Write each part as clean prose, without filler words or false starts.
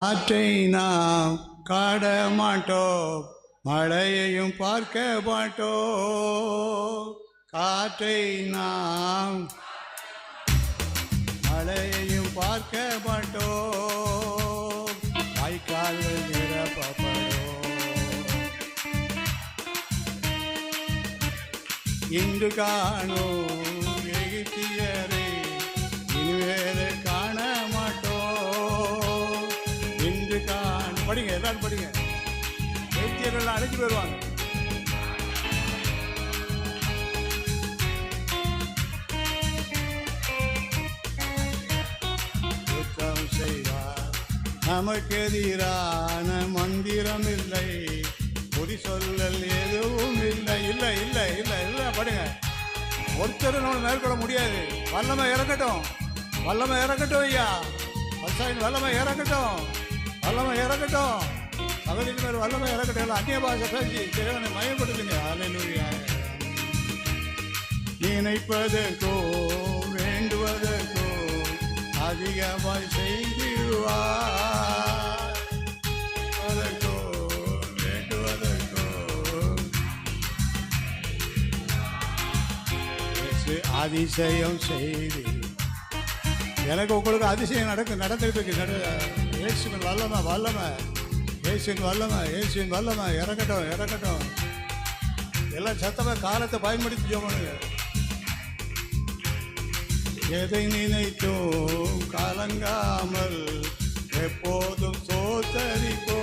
காற்றை நாம் காட மாட்டோம், மழையையும் பார்க்க மாட்டோம். காற்றை நாம் மழையையும் பார்க்க மாட்டோம். வாய்க்கால்கள் நிரப்பப்படும். இன்று காணும் எகிப்தியரை இனிவேறு காண மாட்டோம். இன்று காணும். படிங்க, எல்லாரும் படிங்க. எகிப்தியர்கள் அழைச்சி போயிடுவாங்க. நமக்கு எதிரான மந்திரம் இல்லை, பொடி சொல்லல் எதுவும் இல்லை. இல்லை இல்லை இல்லை இல்லை படுங்க. ஒருத்தர் நம்ம மேற்கொள்ள முடியாது. வல்லமை இறக்கட்டும், வல்லமை இறக்கட்டும் ஐயா. விவசாயிகள் வல்லமை இறக்கட்டும், வல்லமை இறக்கட்டும். சகோதரின் மேல் வல்லமை இறக்கட்டும். அந்நிய பாஷை பேசி தேவனை மயப்படுத்துங்க. அல்லேலூயா. நினைப்பதற்கோ வேண்டுவதற்கோ அதிகமாய் செய்திடுவார். அதற்கோ வேண்டுவதற்கோ அதிசயம் செய்தி. எனக்கு உங்களுக்கு அதிசயம் நடந்துகிட்டு இருக்கு. இயேசுவின் வல்லமை, வல்லமை, இயேசுவின் வல்லமை, இயேசுவின் வல்லமை இறக்கட்டும், இறக்கட்டும். எல்லாம் சத்தமா காலத்தை பயன்படுத்தி ஜெபம். எதை நினைத்தோம் கலங்காமல் எப்போதும் சோதரிப்போ.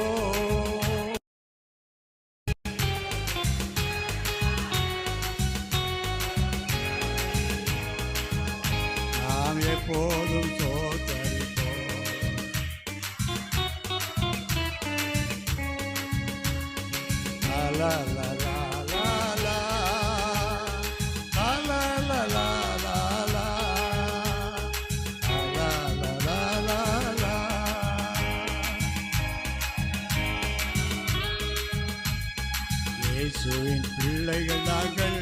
நாம் எப்போதும் சோதரிப்போ. லா லா லா லா லா லா லா லா லா. இயேசுவின் பிள்ளைகள் நாங்கள்.